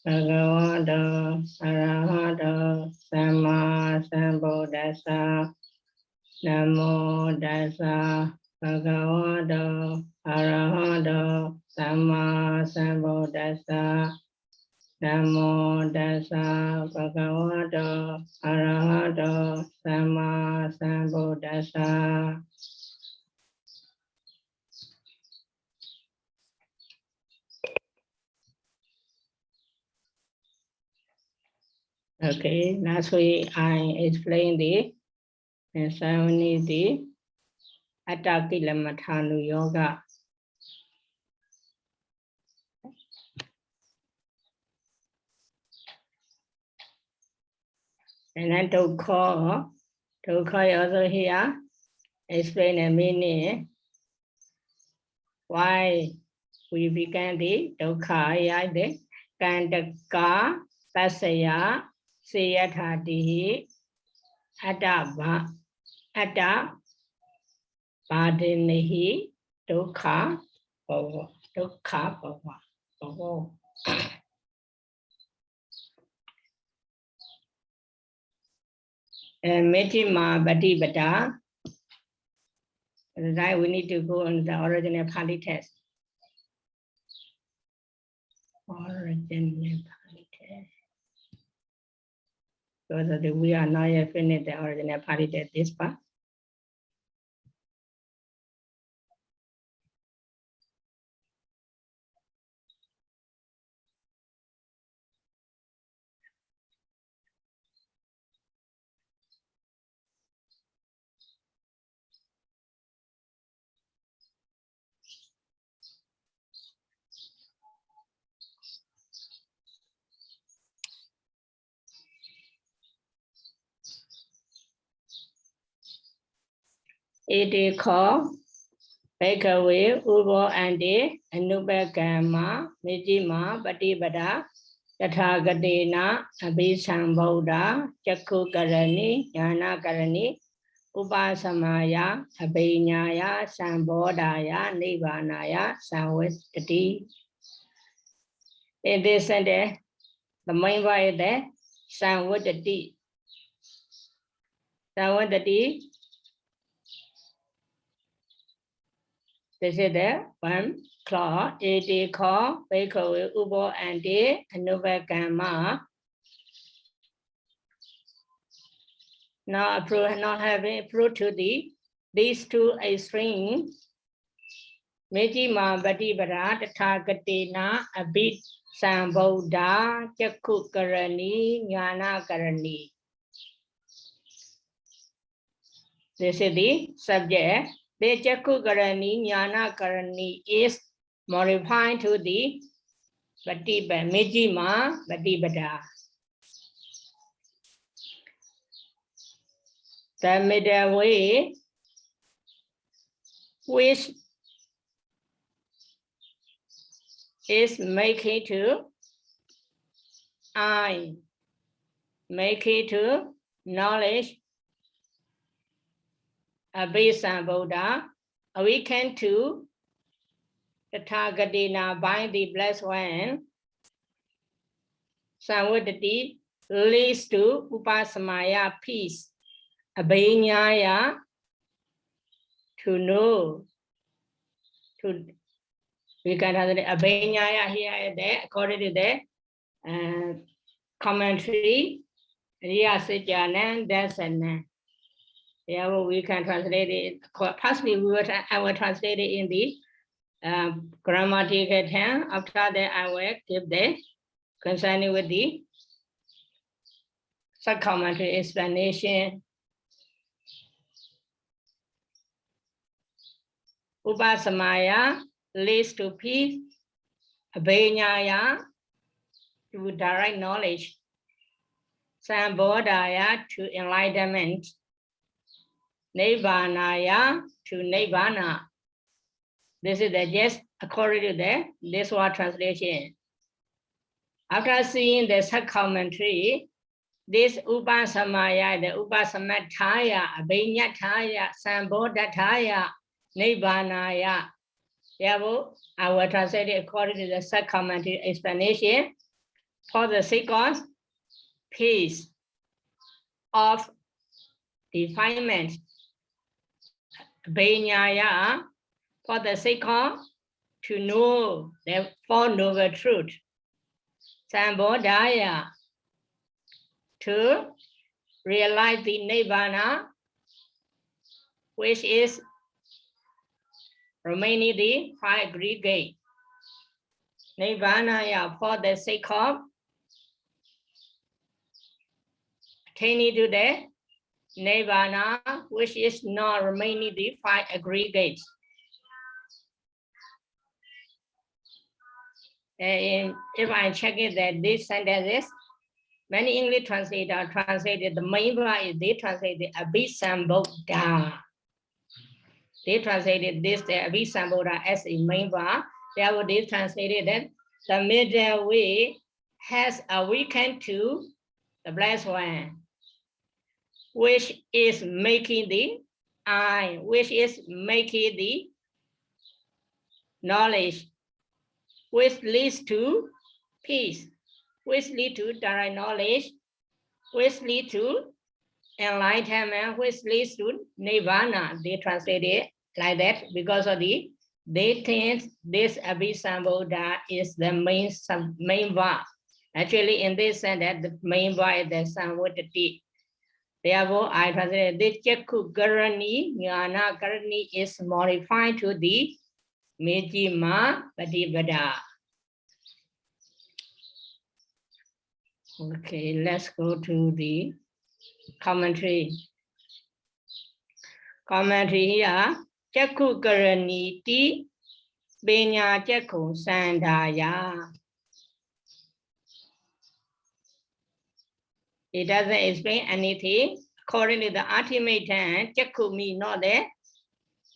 Bhagavato Arahato Samma Sambuddhassa. Namo Tassa Bhagavato Arahato Samma Sambuddhassa. Namo Tassa Bhagavato Arahato Samma Sambuddhassa. Okay, last week I explained the ceremony, the Attakilamathanu Yoga. And then Dukkha also here explain the meaning why we began the Dukkha, the Kandaka Tasaya Siyathatihi Atta Badinihi Dukkha Bhava. And Metima Bhatipata. Right, we need to go on the original Pāļi text. Original Pāļi text. Because we are not yet finished the original Pāļi text, this part. It is called Bhikkhave Ubo Andi Anubhagama Mijima Patibada Tathagatena Abhisambodha Chakku Karani Jnana Karani Upasamaya Abhinyaya Sambodhaya Nibbānaya Samvittati. In this sentence, the main word is the Samvittati. Samvittati. This is the one clause. It is called Bhikkhave Ubo Andi Anubhagama. Not having proof to these two extremes. Mijima Patibada Tathagatena Abhisambodha Chakku Karani Jnana Karani. This is the subject. The Chakku Karani Jnana Karani is modified to the Mijima Patibada. The middle way, which is making to I, making to knowledge, Abhisambodha, awaken to Tathagatena by the Blessed One, Samvittati leads to Upasamaya peace, Abhinyaya to know, we can have the Abhinyaya here, there, according to the commentary, Riya Sijana, Darsana. Yeah, we can translate it. Possibly I will translate it in the grammatical term. After that, I will give the concerning with the sub-commentary explanation. Upasamaya leads to peace. Abhinyaya to direct knowledge. Sambodhaya to enlightenment. Nibbānaya to Nibbāna. This is the just according to this word translation. After seeing the sub-commentary, this Upasamaya, the Upasamathaya, Abhinyathaya, Sambodhataya, Nibbānaya, Therefore, I will translate it according to the supplementary explanation. For the sake of peace of defilement, Vinaya, for the sake of to know the Four Noble Truth, Sambodhaya, to realize the Nibbana, which is remaining the five aggregate. Nibbana, for the sake of attaining to the Nibbana, which is not remaining the five aggregates. And if I check it that this sentences, many English translators translated the main verb, they translated Abhisambodha. They translated this, the Abhisambodha, as a main verb. Therefore, they translated that the middle way has awakened to the blessed one, which is making the I, which is making the knowledge, which leads to peace, which leads to direct knowledge, which leads to enlightenment, which leads to nirvana. They translate it like that because of they think this Abhisambodha is the main verb. Actually, in this sense, that the main verb is the samvadati. Therefore, I translate this Chakku Karani, Jnana Karani is modified to the Mejjhima Patippada. Okay, let's go to the commentary. Commentary here. Chakku Karani ti Penya Chakku Sandhaya. It doesn't explain anything. According to the ultimate time, Chakku means not the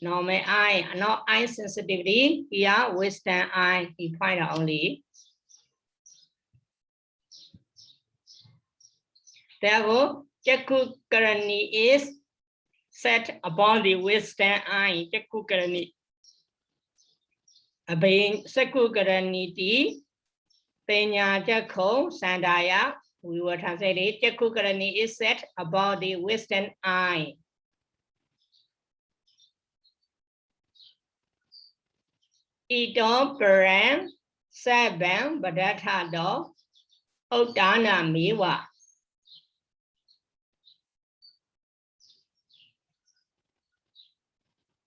normal eye, not eye sensitivity. Here, Western eye, he find out only. Therefore, Chakku Karani is set upon the Western eye. Chakku Karani. Chakku Karani ti Penya Chakku Sandhaya. We will translate it. Chakku Karani is set about the Western eye. Ito Param Sabam Badathado Uddana Miwa.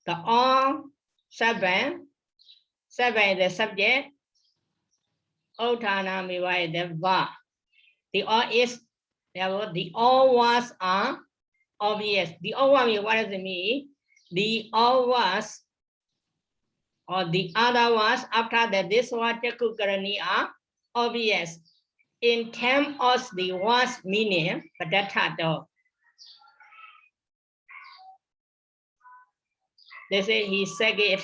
The all seven is the subject, Uddana Miwa is the verb. The all is, therefore, the all was are obvious. The all one means, what does it mean? The all was or the other was after that this word Chakku Karani are obvious. In terms of the was meaning, Padathado. They say he said it.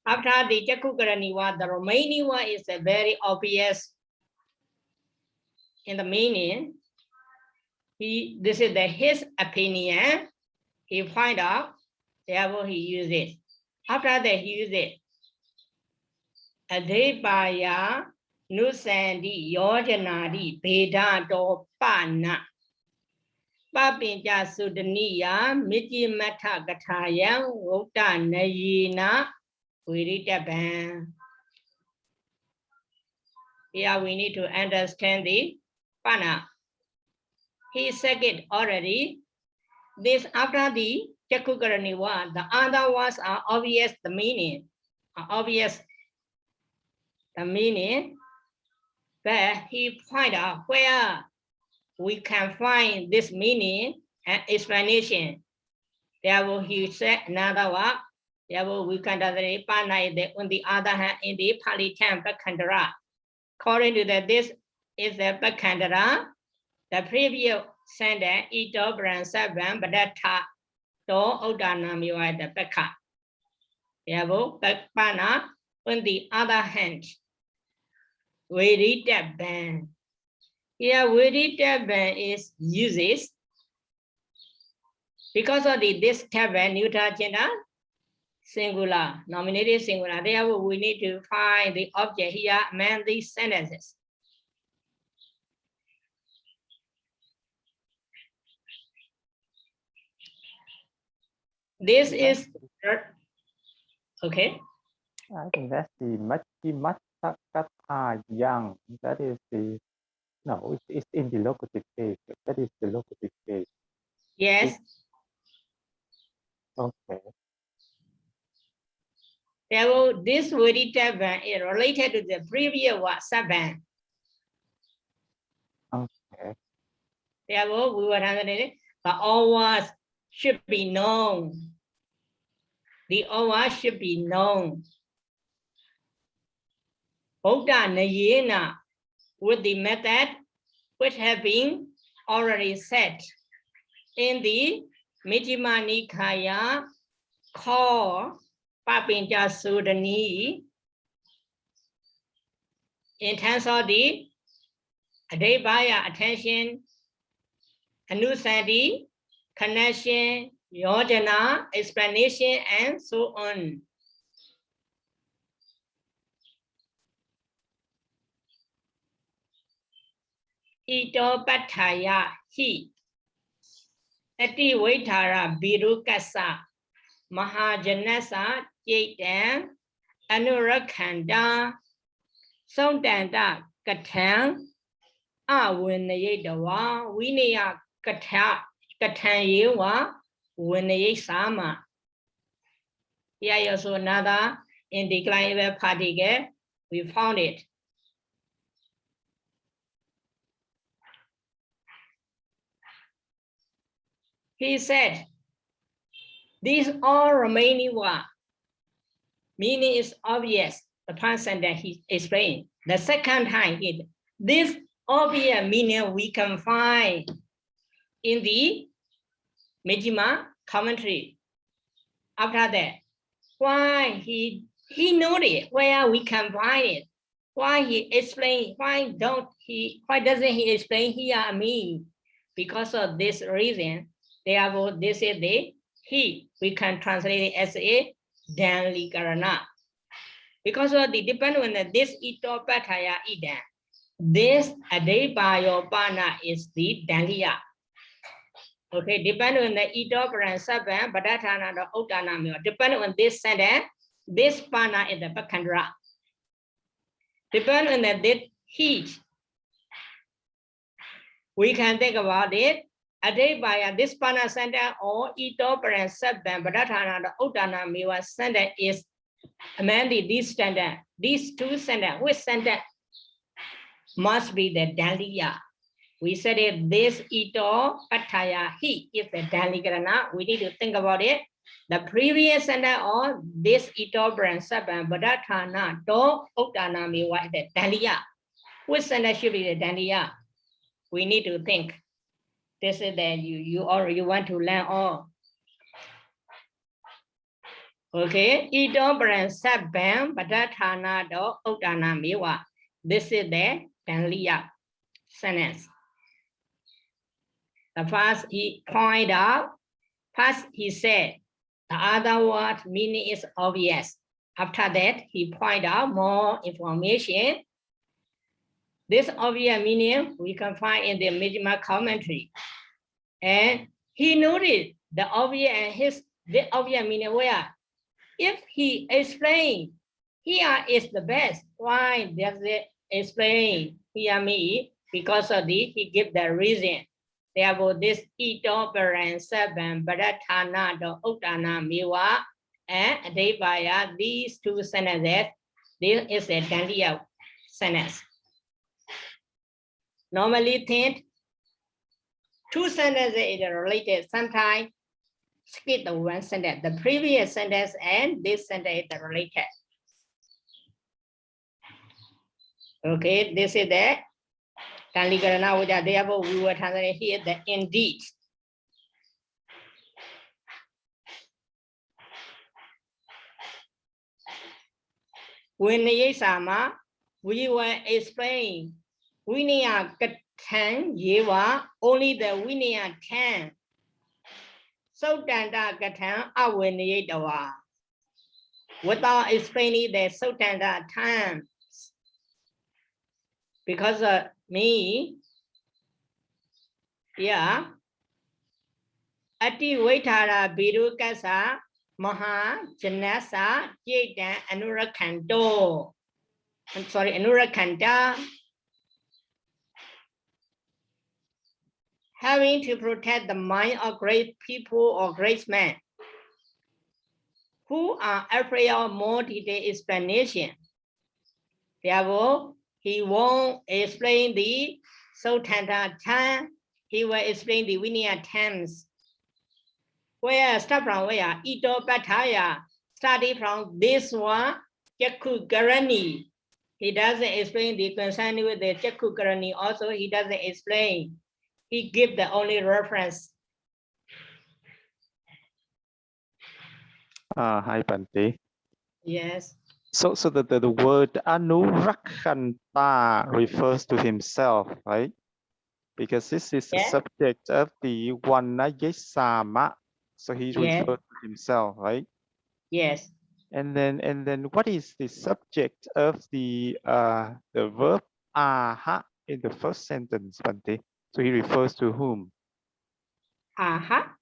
After the Chakku Karani word, the remaining one is a very obvious in the meaning. This is his opinion. He find out, therefore he used it. After that he used it. Adhipaya Nusandi Yojanadi Veda Do Pana Papinja Sudaniya Mejjhima Kathaya Vokta Nayina Viritaban. Here we need to understand the Pana. He said it already. This after the Chakku Karani word, the other words are obvious the meaning. Are obvious the meaning. But he find out where we can find this meaning and explanation. Therefore, he said another word. Therefore, we can translate Pana on the other hand in the Pāļi term Pakkhandara. According to that, this is the Pakkhandara. The previous sentence, Ito Param Sabam Badatha Do Uddana Miwa the Pakka. Therefore, Pana on the other hand, Viritaban. Here, Viritaban is uses because of this taban neuter gender. singular, nominative singular. Therefore, we need to find the object here among these sentences. This is okay. I think that's the mahāvaggapāḷi young. That is the no. It's in the locative case. That is the locative case. Yes. Okay. Therefore, this Veditavan is related to the previous one, Saban. Okay. Therefore, we were translating the all words should be known. The all words should be known. Buddha Nayena, with the method which have been already set in the Majjhima Nikaya called Pañcavaggiyakathā in terms of the Adebaya attention, Anusati, connection, Yojana, explanation, and so on. Ito patthaya hi ati vaithara birukasa mahajanasa jaitan anurakhanda sautanta kathang avinayadawa vinaya kathanyewa vinayasama. Here also another indeclinable particle. We found it. He said, these all remaining one, meaning is obvious. The person that he explained. The second time, this obvious meaning we can find in the Majjhima commentary. After that, why he noted where we can find it? Why he explain? Why doesn't he explain here me? Because of this reason. Therefore, this is the he. We can translate it as a Danlikarana. Because of the dependent on this ito patthaya idan. This adebāyopana is the Danliya. Okay, depending on the ito paran saban badatana the uttana myo. Depending on this sentence, this pana is the pakhandra. Depending on this heat, we can think about it. Adebaya, this pana sentence or ito paran saban badatana the uttana myo sentence is among these sentence. These two sentences, which sentence must be the Danliya? We said it, this ito patthaya hi is the Danlikarana. We need to think about it. The previous sentence or this ito paran saban badatana do uttana myo is the Danliya. Which sentence should be the Danliya? We need to think. This is that you want to learn all. Okay, ito paran saban badatana do uttana myo. This is the Danliya sentence. The first he pointed out, first he said, the other word meaning is obvious. After that, he pointed out more information. This obvious meaning we can find in the Majjhima commentary. And he noted the obvious and the obvious meaning where? If he explained, here is the best. Why does it explain here me? Because of he give the reason. Therefore, this ito paran saban badatana do uttana miwa and adebaya, these two sentences, this is a Danliya sentence. Normally think two sentences is related. Sometimes skip the one sentence, the previous sentence and this sentence is related. Okay, this is the Danlikarana, which therefore we will translate here the indeed. Vinayasama, we will explain Vinaya Piṭaka, only the Vinaya can. Sautanta Kathan avinayadawa. without explaining the Sutanta terms. Because me, yeah, Ati Vaitara Biru Kasa Maha Janasa Jaitan Anurakanto. I'm sorry, Anurakanta. Having to protect the mind of great people or great men who are afraid of more detailed explanation. Therefore, he won't explain the Sutanta term, he will explain the Vinaya terms. Where start from where? Ito Pataya, starting from this one, Jakku Karani. He doesn't explain the concern with the Jakku Karani. Also, he doesn't explain. He gives the only reference. Hi, Bhante. Yes. So the word Anurakhanta refers to himself, right? Because this is the subject of the Vinaya. So he referred to himself, right? Yes. And then what is the subject of the verb aha in the first sentence, Bhante? So he refers to whom? Aha.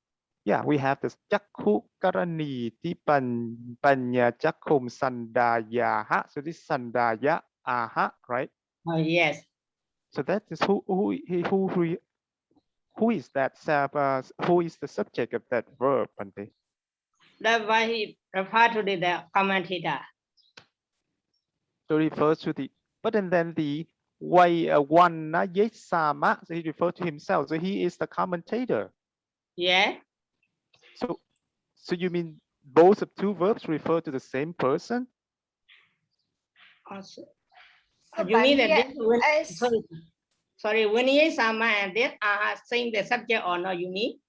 Yeah, we have the Jakku Karani Ti Panya Jakkum Sandaya. So this Sandaya aha, right? Oh yes. So that is who is that? Who is the subject of that verb, Bhante? That's why he referred to the commentator. So refers to the, but then the Wanna Yesama, so he refers to himself. So he is the commentator. Yeah. So you mean both of two verbs refer to the same person? Also, you mean that this when, sorry, when is Sama and this aha same the subject or not? You mean?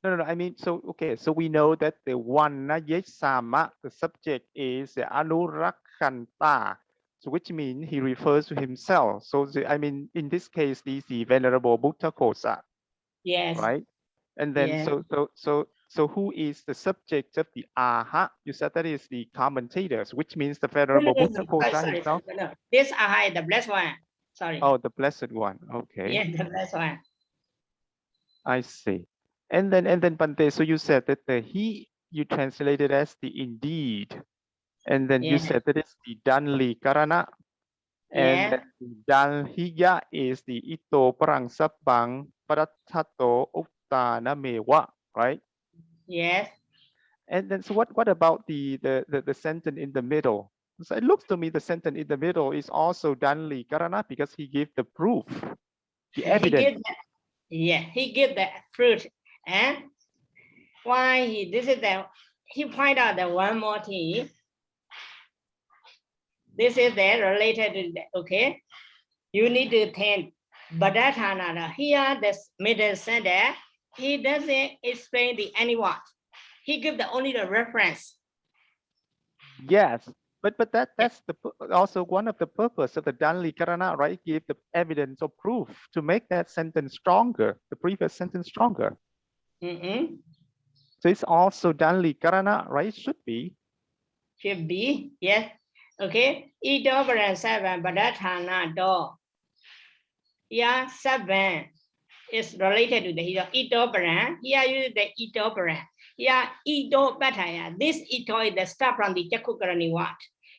No. I mean, so okay. So we know that the Wanna Yesama, the subject is the Anurakhanta. So which means he refers to himself. So I mean, in this case, is the Venerable Buddha Kosa. Yes. Right. And then so who is the subject of the aha? You said that is the commentators, which means the Venerable Buddha Kosa himself. No. This aha is the blessed one. Sorry. Oh, the blessed one. Okay. Yeah, the blessed one. I see. And then Bhante, so you said that the he you translated as the indeed. And then you said that it's the Danli Karana. And that the Danhiya is the Ito Parang Sapang Paratato Uktana Mewa, right? Yes. And then so what about the sentence in the middle? So it looks to me the sentence in the middle is also Danli Karana because he gave the proof, the evidence. He gave the fruit. And why he point out that one more thing. This is the related to that, okay? You need to think Badathana. Here, this middle sentence, he doesn't explain the anyone. He gives only the reference. Yes, but that's also one of the purpose of the Danli Karana, right? Give the evidence or proof to make that sentence stronger, the previous sentence stronger. So it's also Danli Karana, right? Should be. Should be, yes. Okay. Ito Baran 7, Badathana Do. Yeah, 7 is related to the Ito Baran. Here use the Ito Baran. Yeah, Ito Bataya. This Ito is the start from the Jakukarani Wat.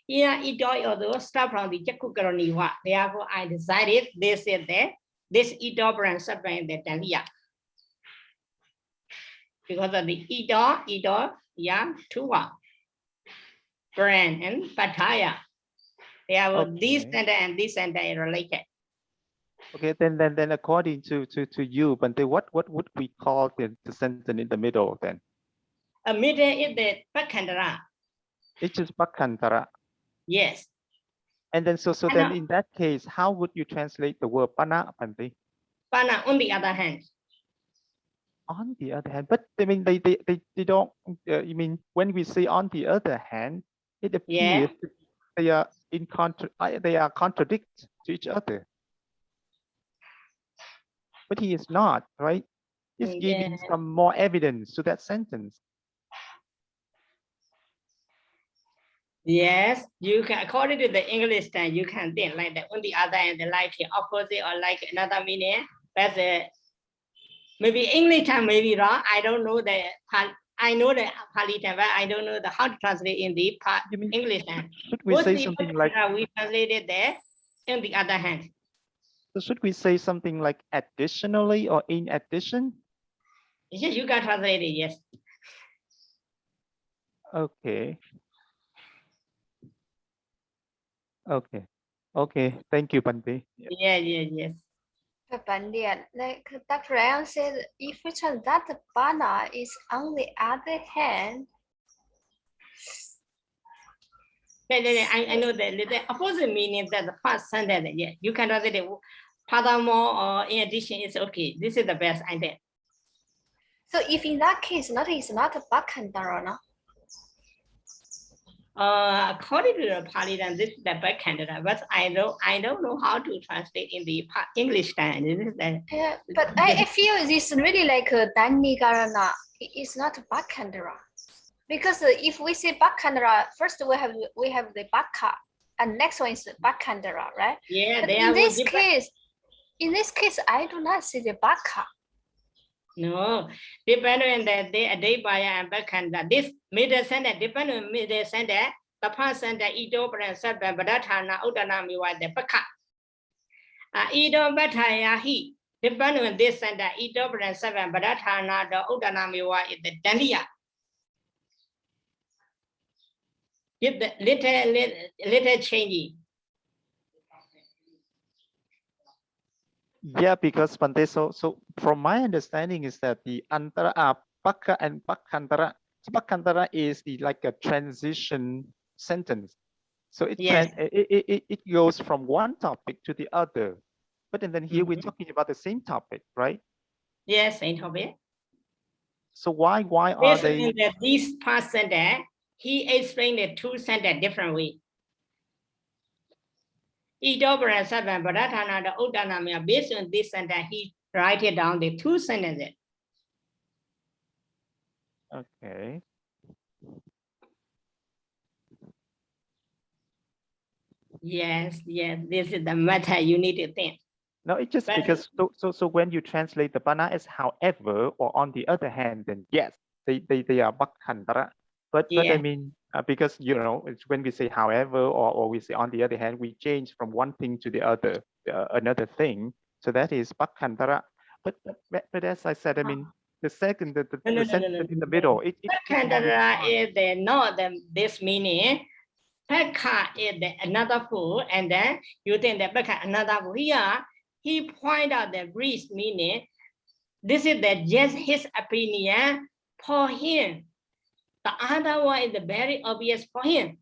Here Ito also start from the Jakukarani Wat. Therefore, I decided this is this Ito Baran 7 the Talia. Because of the Ito, yeah, 2 Baran and Pataya. They have this sentence and this sentence related. Okay, then according to you, Bhante, what would we call the sentence in the middle then? A middle is the Pakandara. It's just Pakantara. Yes. And then so then in that case, how would you translate the word Pana, Bhante? Pana on the other hand. On the other hand, but I mean they don't. You mean when we say on the other hand, it appears they are they are contradict to each other. But he is not, right? He's giving some more evidence to that sentence. Yes, you can, according to the English time, you can think like that. On the other hand, like the opposite or like another meaning. But maybe English time may be wrong. I don't know the. I know the Pāļi time, but I don't know the how to translate in the English time. Should we say Mostly something like? We translated there. On the other hand. So should we say something like additionally or in addition? Yes, you can translate it. Yes. Okay. Okay. Okay. Thank you, Bhante. Yes. But like Dr. Yang said, if we turn that bana is on the other hand. I know that the opposite meaning that the first sentence. Yeah, you can translate it. Furthermore, or in addition, it's okay. This is the best idea. So if in that case, that is not a bakhandara, no? According to the Pāļi, then this is the backhanded, but I don't know how to translate in the English time. Yeah, but I feel this really like a danikarana. It's not a bakhandara, because if we say bakhandara, first we have the baka, and next one is bakhandara, right? Yeah, but they in are this case, I do not see the baka. No, depend on that they buy and backhand. This middle sentence depend on middle sentence. The first sentence ito pran sabba badathana uddana miwa the baka. Ito bathaya hi depend on this sentence ito pran sabba badathana the uddana miwa is the daniya. Give the little changing. Yeah, because Bhante, so from my understanding is that the antara pakka and pakkantara. So pakkantara is the like a transition sentence. So Yes. It goes from one topic to the other. But and then here we're talking about the same topic, right? Yes, same topic. So why are they? This past sentence, he explained the two sentences different way. Based on this sentence, he write it down the two sentences. Okay. Yes, this is the matter you need to think. No, it's just because so when you translate the bana as however or on the other hand, then yes, they are bakkhandara. But I mean because you know it's when we say however or we say on the other hand, we change from one thing to the other another thing. So that is bakkhandara. But as I said, I mean the second the sentence in the middle. Bakkhandara is not this meaning. Pakka is another food, and then you think that Pakka another food. Here, he point out the brief meaning. This is just his opinion for him. The other one is very obvious for him.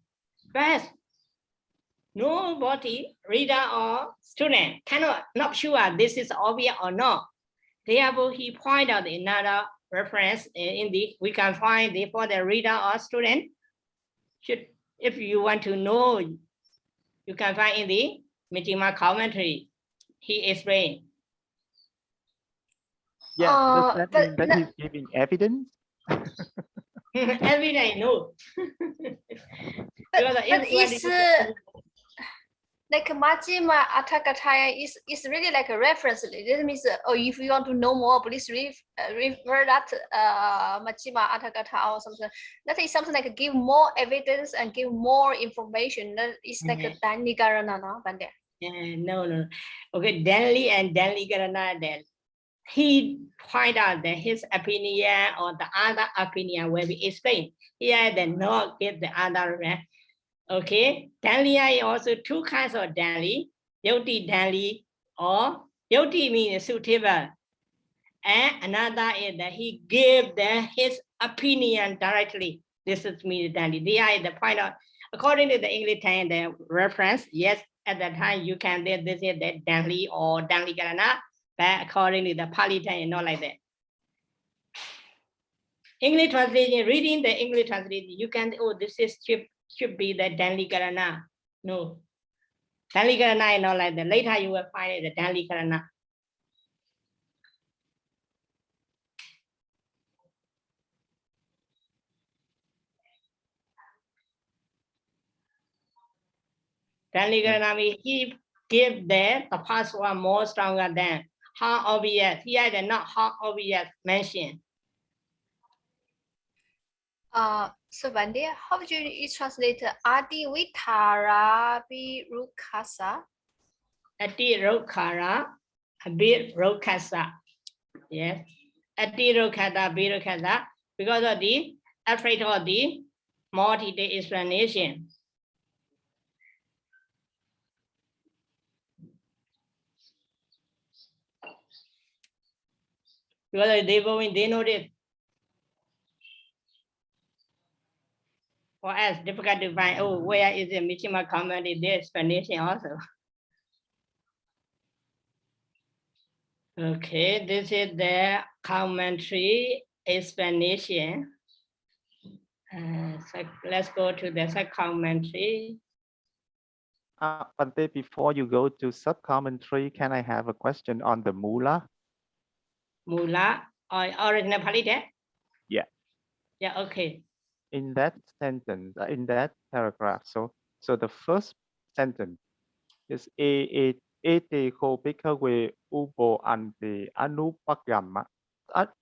But nobody, reader or student, cannot not sure this is obvious or not. Therefore, he point out another reference in the we can find for the reader or student. If you want to know, you can find in the Mitima commentary. He explained. Yeah, does that mean that he's giving evidence? Evidence, no. but it's like Majjhima Atthakatha is really like a reference. This means, if you want to know more, please refer that Majjhima Atthakatha or something. That is something like give more evidence and give more information. That is like a Danikarana, no, Bhante? No. Okay, Danli and Danikarana, then he find out that his opinion or the other opinion will be explained. Here, then not get the other. Okay, Danli are also two kinds of Danli. Yoti Danli or Yoti means suitable. And another is that he gave his opinion directly. This is means Danli. They are the point out. According to the English time, the reference, yes, at that time you can say this is the Danli or Danikarana, but according to the Pāļi time, not like that. English translation, reading the English translation, you can, this is should be the Danikarana. No. Danikarana is not like that. Later you will find it, the Danikarana. Danli Karana means he give the first one more stronger than how obvious. Here the not how obvious mentioned. So Bhante, how would you translate Adi Vitara Birukasa? Ati Rokhara, a bit Rokasa. Yes. Ati Rokhata, Birukasa, because of the afraid of the multi-day explanation. Because they know this. For us, difficult to find, oh, where is the Mishima comment in the explanation also. Okay, this is the commentary explanation. So let's go to the sub-commentary. Bhante, before you go to sub-commentary, can I have a question on the Mula? Mula, or original Pāḷi text? Yeah. Yeah, okay. In that sentence, in that paragraph, so the first sentence is ete ko bhikkhave ubo ante anupagamma.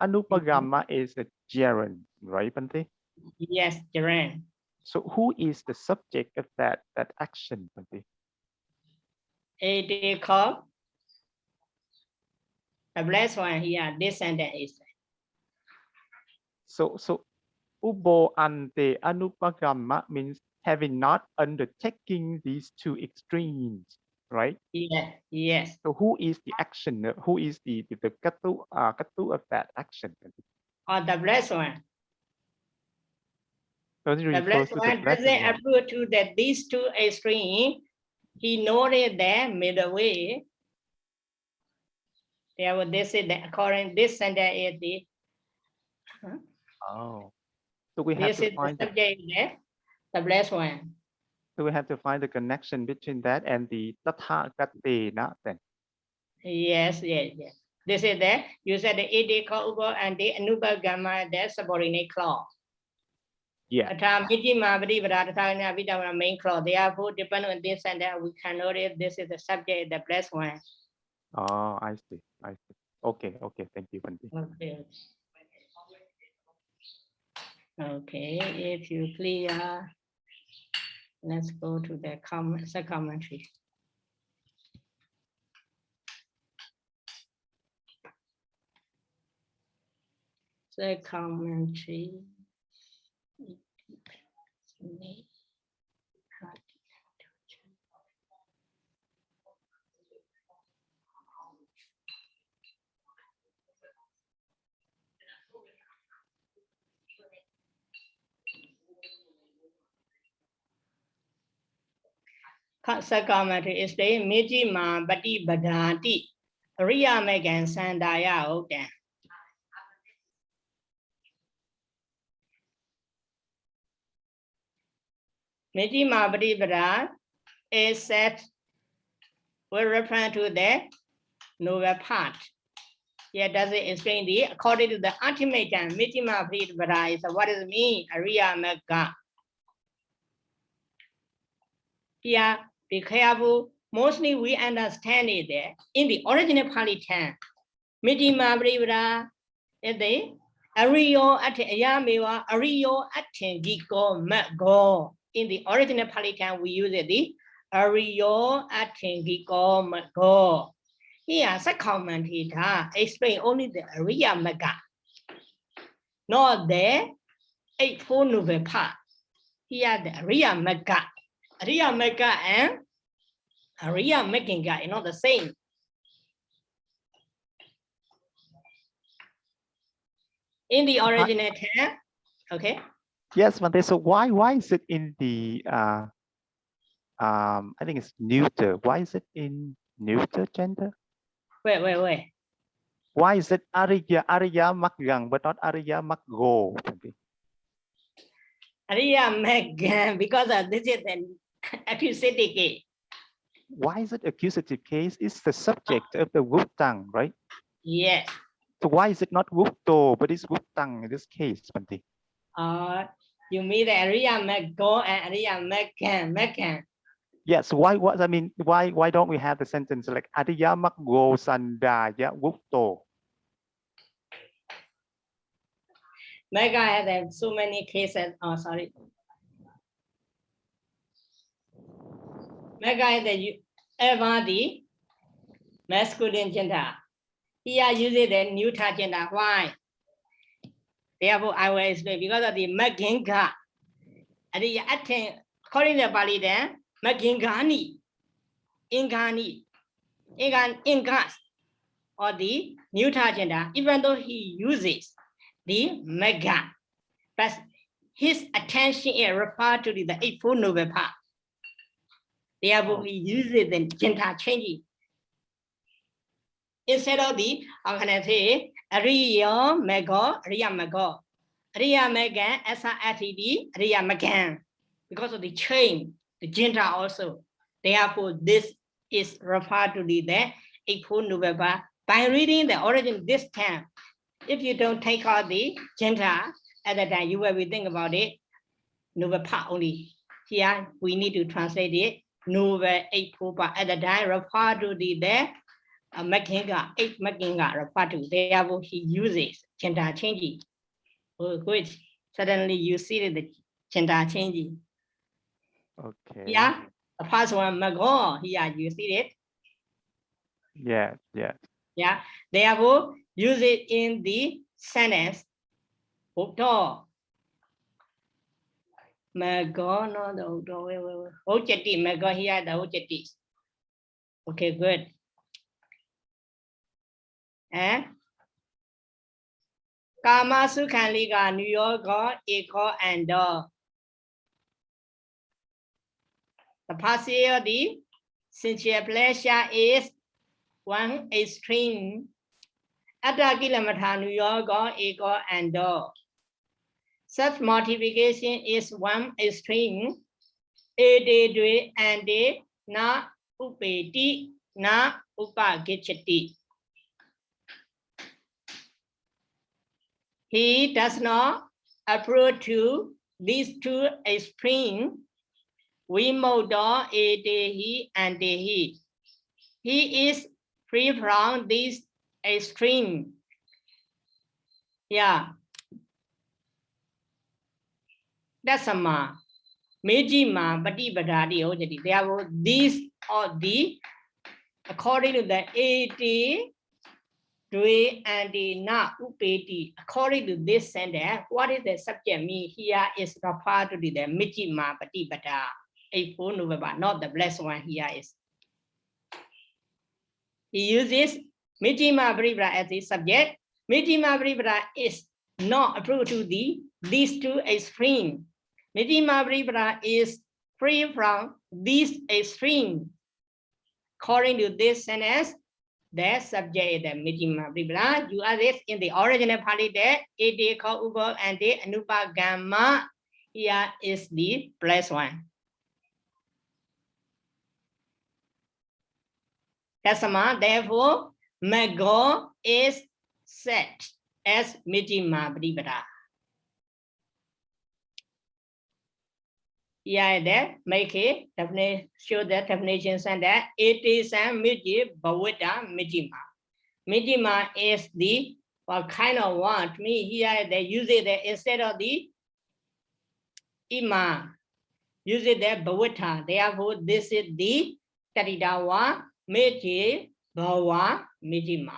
Anupagamma is a gerund, right, Bhante? Yes, gerund. So who is the subject of that action, Bhante? Ete ko, the last one here, this sentence is. So ubo ante anupagamma means having not undertaking these two extremes, right? Yes, yes. So who is the action? Who is the katu of that action? Or the last one. Does it The refer last to the one blessed doesn't one? approve to that these two extremes. He noted that middle way. Therefore, this is the according this sentence is the. Oh, so we have This to is the find subject there, the last one. so we have to find the connection between that and the tathāgatena then. Yes, yes, yes. This is the you said the ede ko ubo and the anupagamma the subordinate clause. Yeah. Main clause. Therefore, depend on this and that we can notice this is the subject, the blessed one. Oh, I see. Okay, thank you, Bhante. Okay. Okay, if you clear, let's go to the commentary. Commentary. Commentary is the Mijima Bati Badati Riya Megan Sandaya Oden. Mijima Bati Badat is set will refer to the novel part. Here does it explain the according to the ultimate and Mijima Bati Badat is what does it mean? Riya Mega. Here, be careful. Mostly we understand it there in the original Pāḷi term. Mijima Bati Badat is the Ariyo Atayameva Ariyo Atengiko Mago. In the original Pāļi term, we use the Ariyo Atengiko Mago. Here, second explain only the Ariya Maga, not the eightfold noble path. Here, the Ariya Maga. Ariya Maga and Ariya Maginga are not the same. In the original term, okay. Yes, Bhante. So why is it in the I think it's neuter. Why is it in neuter gender? Wait. Why is it Ariya Maggang but not Ariya Maggo? Ariya Maggang, because this is an accusative case. Why is it accusative case? It's the subject of the Wuktang, right? Yes. So why is it not Wukto, but it's Wuktang in this case, Bhante? You mean the Ariya Maggo and Ariya Maggang. Yes, why I mean, why don't we have the sentence like Adiyamakgo Sandaya Wukto? Mega has so many cases. Oh, sorry. Mega is the ever the masculine gender. Here uses the neuter gender. Why? Therefore, I will explain because of the Maginga. And the attend according to Pāḷi then Magingani, Ingani, Ingas, or the neuter gender, even though he uses the Mega, but his attention is referred to the Eightfold Noble Path. Therefore, he uses the gender changing. Instead of the, how can I say, Ariya Mega, Ariya Mega, Ariya Megan, S-A-T-D, Ariya Megan, because of the change, the gender also. Therefore, this is referred to the Eightfold Noble Path. By reading the origin this time, if you don't take out the gender at the time, you will be thinking about it, Noble Path only. Here, we need to translate it, Noble Eightfold Path at the time, refer to the Makinga, eight Makinga, refer to. Therefore, he uses gender changing. Oh, good. Suddenly you see the gender changing. Okay. Yeah, the first one, Mago, here you see it. Yes, yes. Yeah, therefore, use it in the sentence. Mago, no, the Ojeti, Mago, here the Ojeti. Okay, good. Kama Sukhanliga, New York, Eko, and the passage of the sincere pleasure is one extreme. Atta kilometer, New York, Eko, and the such multiplication is one extreme. A and de na upeti na upagachati. He does not approach to these two extremes. Vimodo edehi and dehi. He is free from this extreme. Yeah. That's a ma. Meji ma patibadadi ojati. Therefore, these are the according to the ede dwe and the na upeti. According to this sentence, what is the subject mean? Here is referred to the meji ma patibada. Eightfold Noble Path, not the blessed one here is. He uses Mijima Bribra as the subject. Mijima Bribra is not approved to these two extremes. Mijima Bribra is free from these extremes. According to this sentence, the subject is the Mijima Bribra. You are this in the original Pāḷi that Ede Ko Ugo and the Anupagama. Here is the blessed one. Tasama, therefore, Mago is set as Mijima Bribada. Here that make it definitely show the definition and that it is a Miji Bhavita Mijima. Mijima is the what kind of one? To me, here they use it instead of the Ima. Use it there Bhavita. Therefore, this is the Taridawa Miji Bhava Mijima.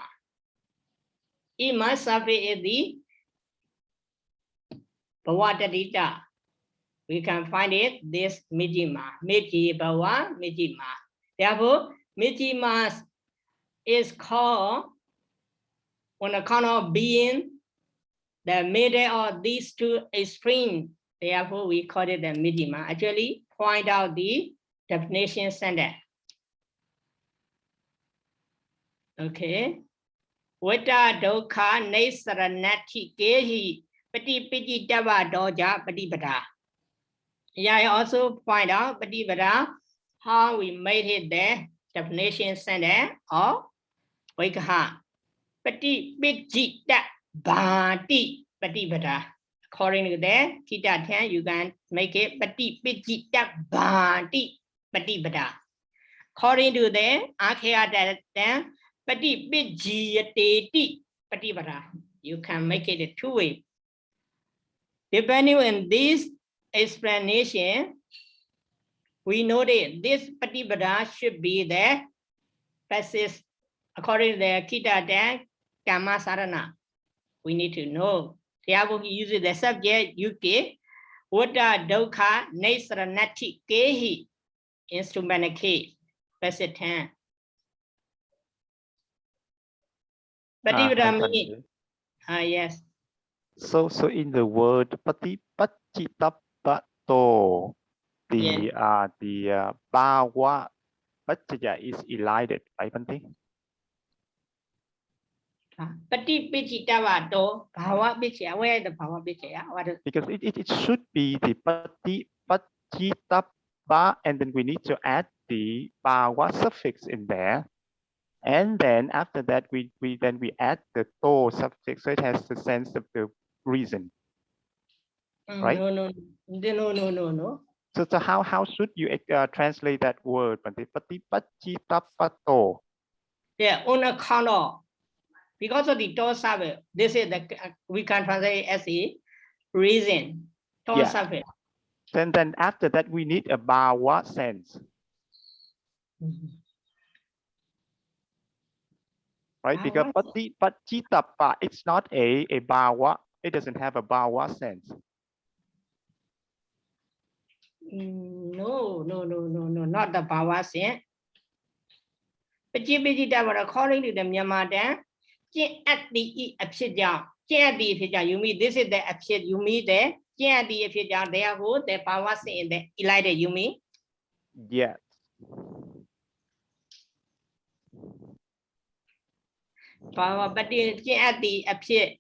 Ima Safi is the Bhavatadita. We can find it this Mijima. Miji Bhava Mijima. Therefore, Mijima is called on account of being the middle of these two extremes. Therefore, we call it the Mijima. Actually, point out the definition sentence. Okay. Vata Dokha Nesaranati Kehi Pati Piti Dava Doja Patibada. Yeah, I also point out Patibada how we made it the definition sentence of Vikaha. Pati Piti Bhati Patibada. According to that, Tita 10, you can make it Pati Piti Bhati patipada. According to the Akhya then patipijiyateti patipada. You can make it a two-way. Depending on this explanation, we know that this patipada should be the basis according to the Kita dan Kama Sarana. We need to know. Therefore, he uses the subject yuki, Vata Dokha Nesranati Kehi, instrument K, basis 10. Patipada means, yes. So in the word patipachitapato, the bhava pachaya is elided, right, Bhante? Patipachitavato, bhava pichaya. Where is the bhava pichaya? Because it should be the patipachitapa, and then we need to add the bhava suffix in there. And then after that, we add the to suffix, so it has the sense of the reason, right? No. So how should you translate that word? Patipachitapato. Yeah, on account of, because of the to suffix, this is the we can translate as a reason. To suffix. Then after that, we need a bhava sense. Right, because patipachitapa, it's not a bhava, it doesn't have a bhava sense. No, not the bhava sense. Patipachitapa, according to the Myanmar Dan, at the apsijam, you mean this is the apsid, you mean the apsijam, therefore the bhava sense in the elided, you mean? Yes. But at the appear,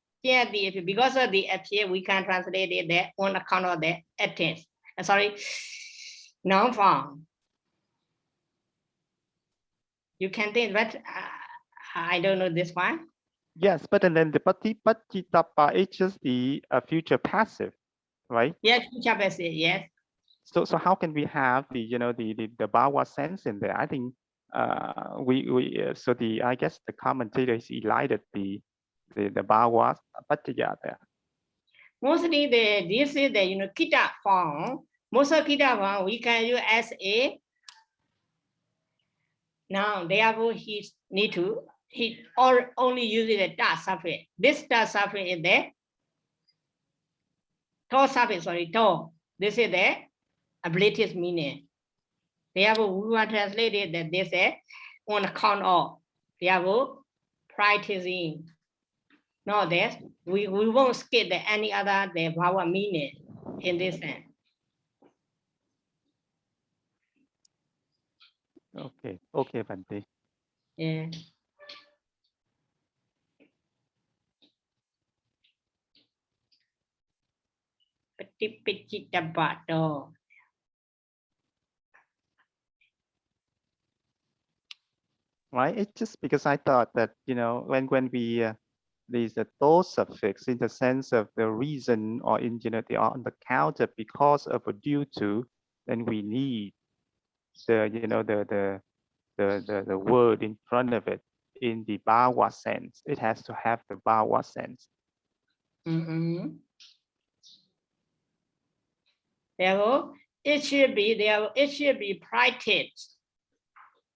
because of the appear, we can translate it there on account of the attends. Sorry, noun form. You can think, but I don't know this one. Yes, but then the patipachitapa is just the future passive, right? Yes, future passive. Yes. So how can we have the the bhava sense in there? I think I guess the commentator is elided the bhava pachaya there. Mostly this is the kita form. Most of kita form we can use as a noun. Therefore, he only uses the ta suffix. This ta suffix is the to suffix. Sorry, to. This is the ablative meaning. Therefore, we want to translate it that this is on account of. Therefore, practicing. Not this. We won't skip any other the bhava meaning in this sense. Okay, Bhante. Yeah. Patipachitapato. Right, it's just because I thought that when we there's a to suffix in the sense of the reason or in they are on the counter because of or due to, then we need the the word in front of it in the bhava sense. It has to have the bhava sense. Therefore, it should be practiced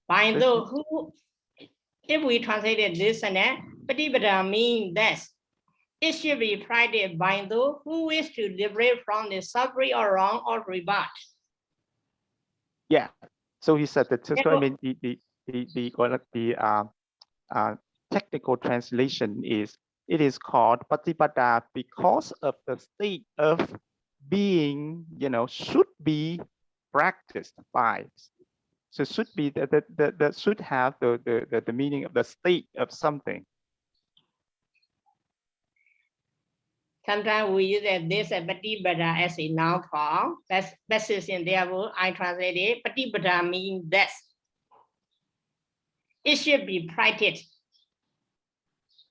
by those who, if we translated this and that, patipada means this. It should be practiced by those who wish to liberate from the suffering or wrong or rebirth. Yeah. So he said that. So I mean, the technical translation is, it is called patipada because of the state of being, should be practiced by. So should be that should have the meaning of the state of something. Sometimes we use this patipada as a noun form. That's in their word. I translate it. Patipada means this. It should be practiced.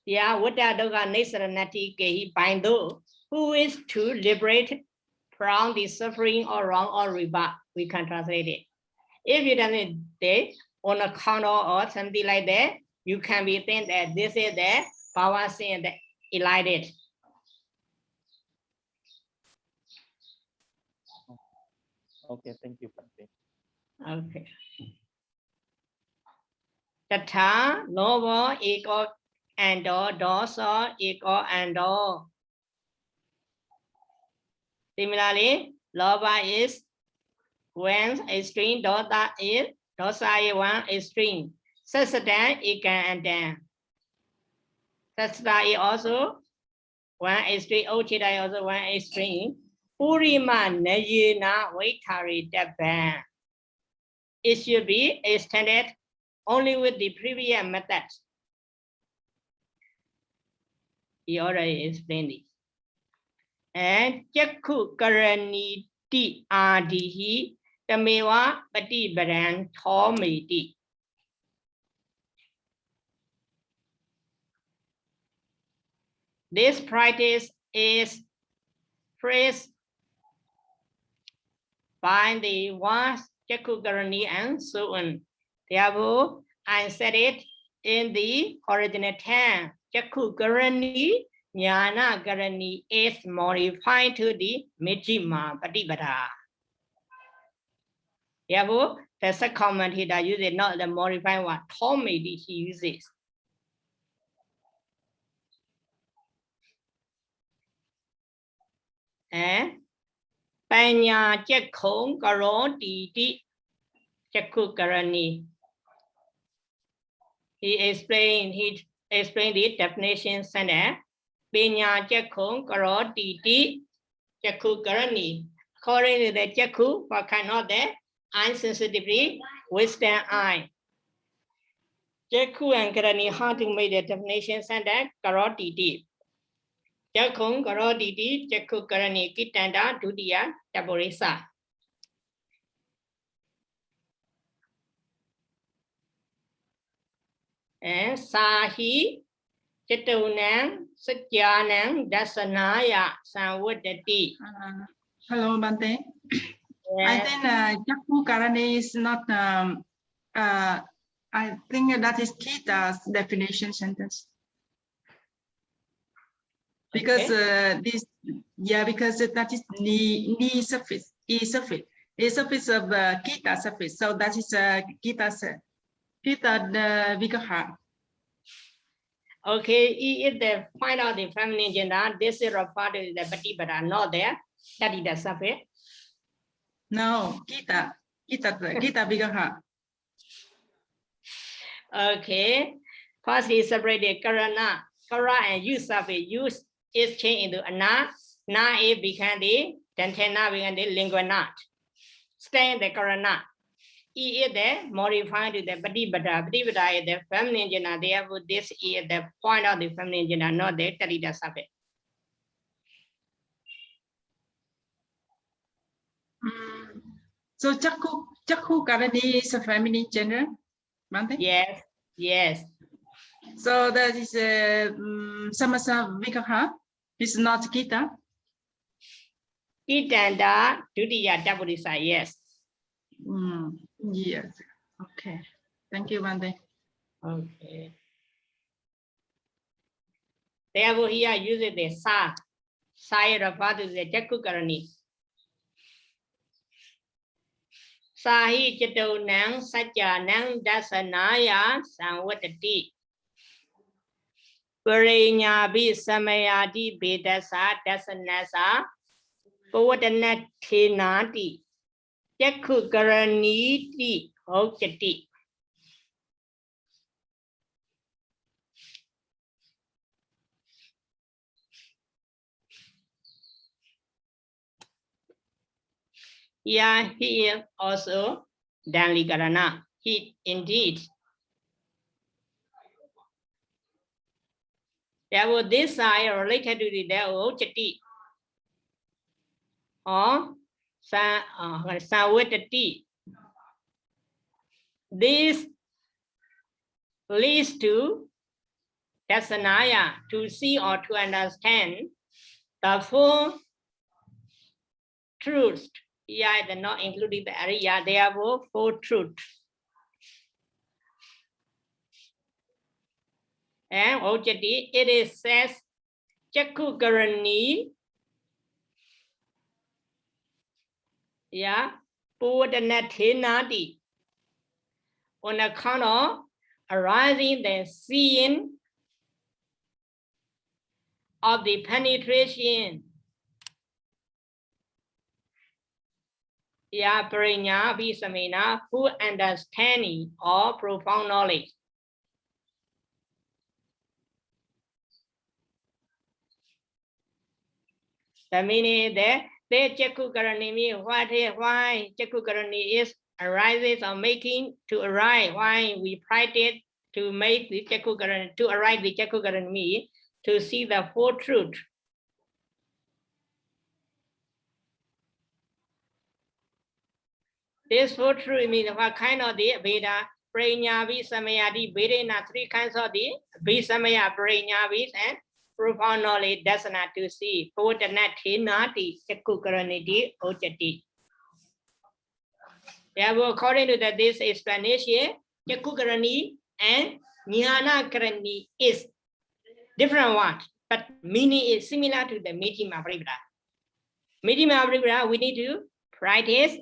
Yeah, Vata Dokha Nesranati Kehi, by those who is to liberate from the suffering or wrong or rebirth. We can translate it. If you doesn't say on account of or something like that, you can be think that this is the power sin that elided. Okay, thank you, Bhante. Okay. Tatha, lobo, ego, and dosa, ego, and all. Similarly, loba is one extreme, dosa is one extreme. Sasada, ego, and then. Sasada is also one extreme, Ochida is also one extreme. Purima Nayina Vaitari Dabban. It should be extended only with the previous method. He already explained it. And Jakku Karani Ti Adihi Tamewa Pati Baran Tomiti. This practice is praised by the ones Jakku Karani and so on. Therefore, I said it in the original term. Jakku Karani, Jnana Karani is modified to the Mijjhima Patipada. Therefore, the second commentator uses not the modified one, Tomiti he uses. And Panya Jakkhong Karo Titi Jakku Karani. He explained the definition sentence. Panya Jakkhong Karo Titi Jakku Karani. According to the Jakku, what kind of the eye sensitivity, wisdom eye. Jakku and Karani, how to make the definition sentence Karo Titi. Jakkhong Karo Titi Jakku Karani Kitanda Dudiya Taborisa. And Sahi Chetunang Satyanang Dasanaya Sanwadati. Hello, Bhante. I think Jakku Karani is not, I think that is Kita's definition sentence. Because because that is ni surface, e surface, a surface of Kita surface. So that is Kita the Vikaha. Okay, if they find out the feminine gender, this is referred to the Patipada, not there. That is the surface. No, Kita Vikaha. Okay, first he separated Karana, Kara and use surface. Use is changed into Ana. Na it became the Dantena became the linguanat. Stay in the Karana. E is the modified to the Patipada. Patipada is the feminine gender. Therefore, this is the point of the feminine gender, not the Tarita surface. So Jakku Karani is a feminine gender, Bhante? Yes, yes. So that is Samasa Vikaha. It's not Kita. Kitanda Dutiya Taburisa, yes. Yes. Okay. Thank you, Bhante. Okay. Therefore, here uses the sa. Sa referred to the Jakku Karani. Sahi Chetunang Satyanang Dasanaya Sanwadati. Parinyabi Samayati Bedasa Dasanasa Pavadanatinati Jakku Karaniti Hokati. Yeah, he is also Danlikarana. He indeed. Therefore, this side related to the Ochati or Sawatati. This leads to Dasanaya, to see or to understand the full truth Yeah, they're not including the Ariya, therefore four truth. And Ojati, it is says Chakku Karani. Yeah, Pūdanathinati. On account of arising the seeing of the penetration. Yeah, Parinya Visamena, full understanding or profound knowledge. The meaning that the Chakku Karani, why Chakku Karani is arises or making to arise, why we practice to make the Chakku Karani, to arise the Chakku Karani, to see the full truth. This full truth means what kind of the Veda, Pranya, Visamayadi, Vedana, three kinds of the Visamaya, Pranya, Vis, and profound knowledge, dasana to see. Pūdanathinati, Chakku Karaniti, Ojati. Therefore, according to this explanation, Chakku Karani and Jnana Karani is different one, but meaning is similar to the Mijjhima Paripurana. Mijjhima Paripurana, we need to practice.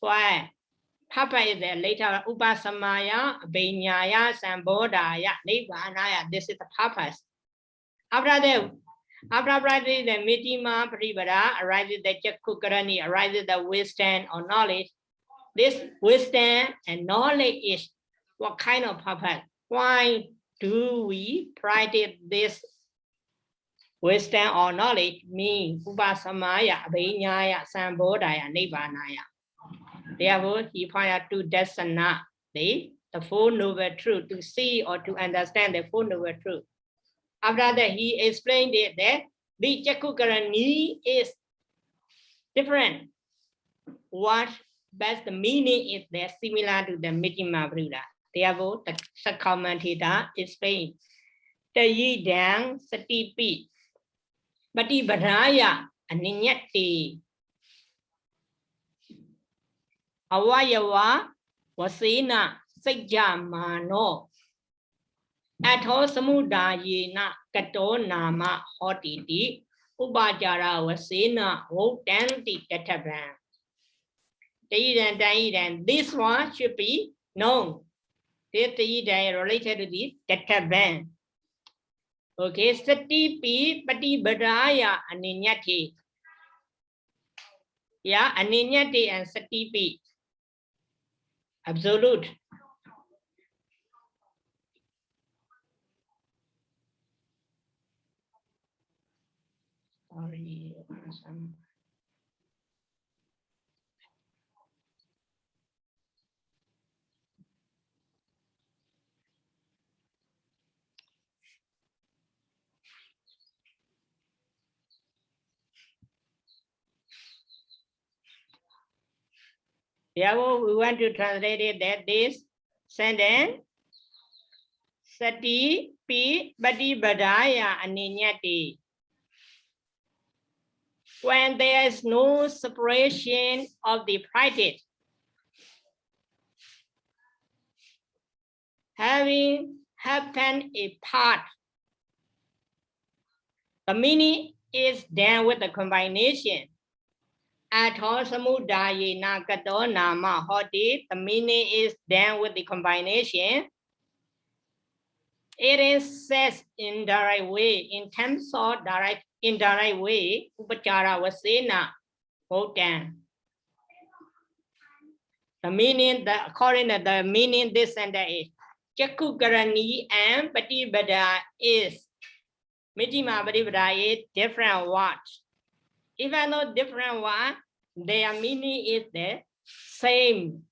Why? Papa is there later, Upasamaya, Abhiññāya, Sambodhaya, Nibbānaya. This is the purpose. After that, after practicing the Mijjhima Paripurana, arises the Chakku Karani, arises the wisdom or knowledge. This wisdom and knowledge is what kind of purpose? Why do we practice this wisdom or knowledge? Means Upasamaya, Abhiññāya, Sambodhaya, Nibbānaya. Therefore, he pointed out to dasana, the Four Noble Truth, to see or to understand the Four Noble Truth. After that, he explained it that the Chakku Karani is different. What but the meaning is that similar to the Mijjhima Paripurana. Therefore, the commentator explains Tayidang Satipi Patibharaya Aninyati Avayava Vasena Sajamano Atho Samudayena Kato Nama Hotiti Upajara Vasena Votanti Tatavan. This one should be known. This related to the Tatavan. Okay, Satipi Patibharaya Aninyati. Yeah, Aninyati and Satipi. Absolute. Sorry. Therefore, we want to translate it that this sentence Sati Pi Patibharaya Aninyati. When there is no separation of the practice, having happened a part, the meaning is done with the combination. Atho samudayena kato nama hoti, the meaning is done with the combination. It is said in direct way, in terms of indirect way, upachara vasena hotan. The meaning, according to the meaning, this and that is Chakku Karani and Patibharaya is Mijjhima Paripurana is different words. Even though different words, their meaning is the same.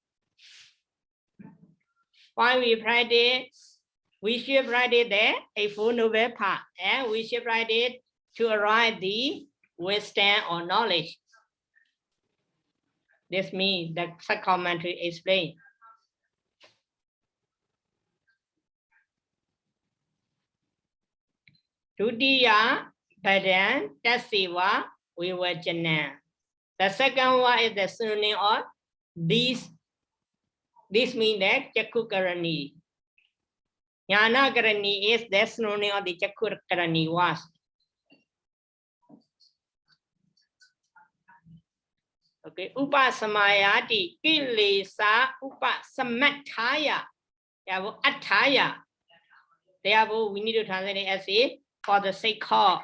When we practice, we should practice a Four Noble Path, and we should practice to arrive the wisdom or knowledge. This means the commentary explain. Dutiya Bhadan Tassiva Vivajana. The second one is the synonym of these. This means that Chakku Karani. Jnana Karani is the synonym of the Chakku Karani was. Okay, Upasamayati Kilesa Upasamathaya. Therefore, Athaya. Therefore, we need to translate it as a for the sake of.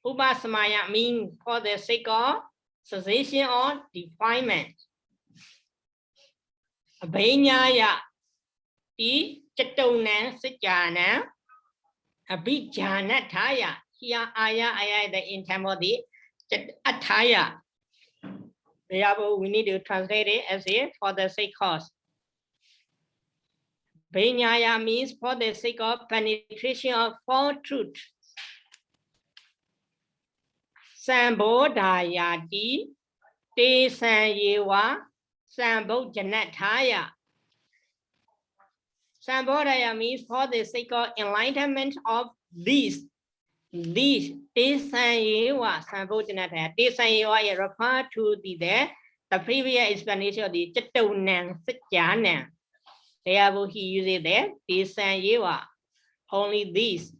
Upasamaya means for the sake of cessation or defilement. Abhinyaya ti Chatunan Sijana Abhijanathaya. Here aya the in terms of the Athaya. Therefore, we need to translate it as a for the sake of. Vinaya means for the sake of penetration of four truth. Sambodhayati te sanyewa sambodhanathaya. Sambodhaya means for the sake of enlightenment of these. These te sanyewa sambodhanathaya. Te sanyewa is referred to the previous explanation of the Chatunan Sijana. Therefore, he uses there, this and you are only these.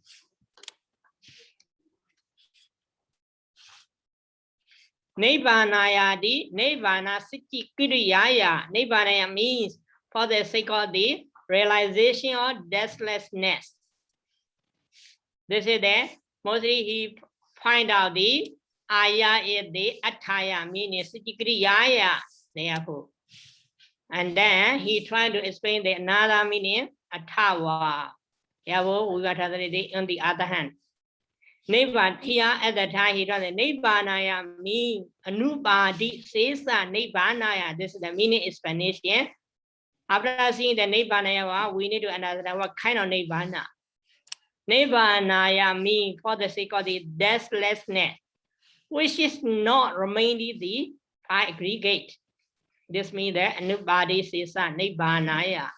Nibbanayadi, Nibbana Siti Kiriyaya. Nibbanaya means for the sake of the realization of deathlessness. This is there. Mostly he find out the Aya is the Athaya, meaning Siti Kiriyaya. Therefore. And then he tried to explain the another meaning, Athawa. Therefore, we got to translate on the other hand. Nibbana, here at the time he translated Nibbanaya means Anubadi Sesa Nibbanaya. This is the meaning explanation. After seeing the Nibbanaya, we need to understand what kind of Nibbana. Nibbanaya means for the sake of the deathlessness, which is not remaining the aggregate. This means that nobody says Nibbanaya.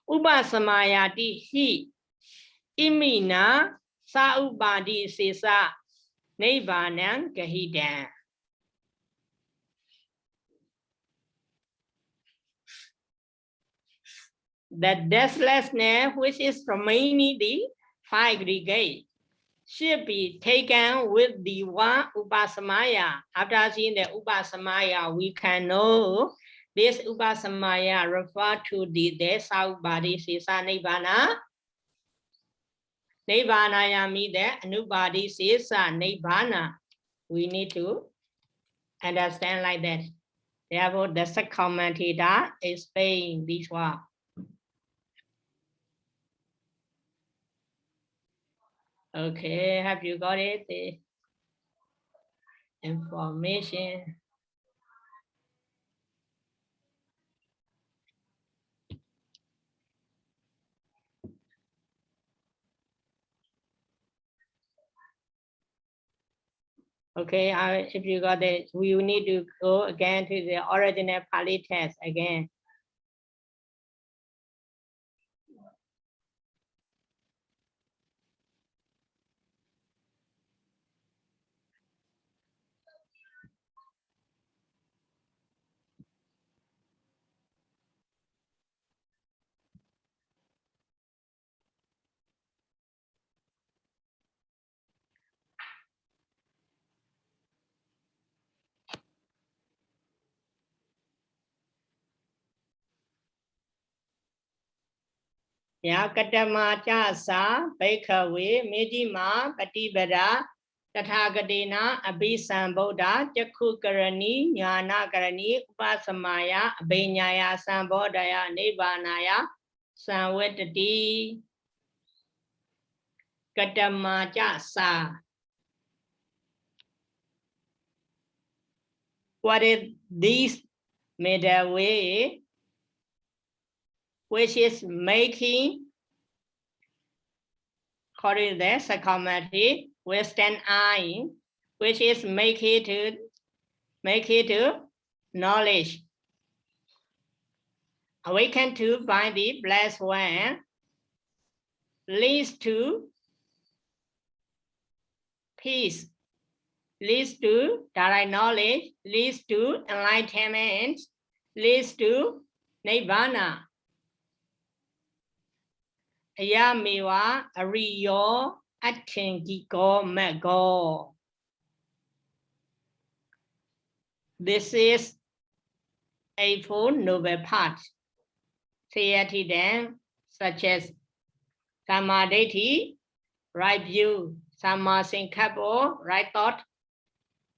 Upasamayati hi imina sa upadi sesa Nibbanan kahidan. The deathlessness which is remaining the five aggregate should be taken with the one Upasamaya. After seeing the Upasamaya, we can know this Upasamaya refer to the Saubadi Sisa Nibbana. Nibbanaya means the Anubadi Sisa Nibbana. We need to understand like that. Therefore, the second commentator is saying this one. Okay, have you got it? The information. Okay, if you got it, we need to go again to the original Pāļi text again. Yakatama Chasa, Bakerwe, Medima, Patibada, Tathagadena, Abisan Boda, Jakku Karani, Jnana Karani, Upasamaya, Abhinyaya, Sambodhaya, Nibbanaya, Samvetati, Katama Chasa. What is this middle way? Which is making, according to the psychometry, Western eye, which is make it to knowledge. Awaken to by the blessed one, leads to peace, leads to direct knowledge, leads to enlightenment, leads to Nibbana. Ayamewa Ariyo Atengiko Mago. This is Eightfold Noble Path. Theati then, such as Samadhi, right view, Sama Sankappo, right thought,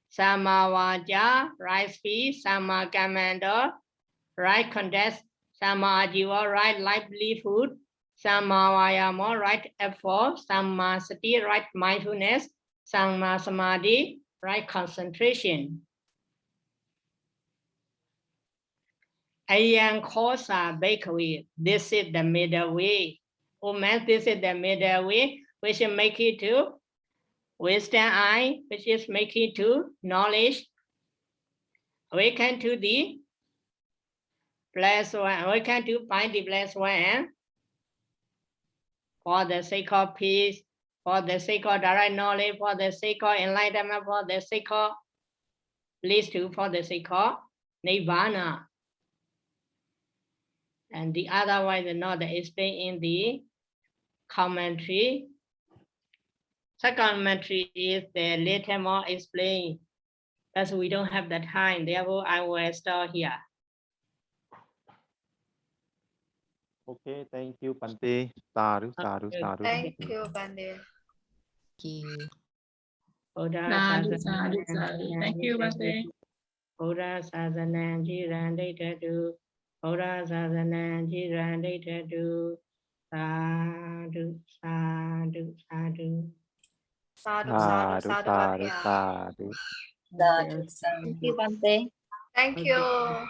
Sama Vaja, right speech, Sama Kamanda, right context, Sama Ajiva, right livelihood, Sama Vāyāma, right effort, Sama Sati, right mindfulness, Sama Samadhi, right concentration. Ayan Kosa Bakery, this is the middle way. Oh man, this is the middle way, which make it to wisdom eye, which is make it to knowledge. Awaken to the blessed one, awaken to find the blessed one. For the sake of peace, for the sake of direct knowledge, for the sake of enlightenment, for the sake of leads to, for the sake of Nibbana. And the otherwise not explained in the commentary. Second commentary is the later more explained. Because we don't have the time, therefore I will stop here. Okay, thank you, Bhante. Sadhu, sadhu, sadhu. Thank you, Bhante. Buddha Sadhu, sadhu. Thank you, Bhante. Buddha Sasanam Jiranditadu. Buddha Sasanam Jiranditadu. Sadhu, sadhu, sadhu. Sadhu, sadhu, sadhu, Sadhu, Bhante. sadhu. Sadhu. Thank you.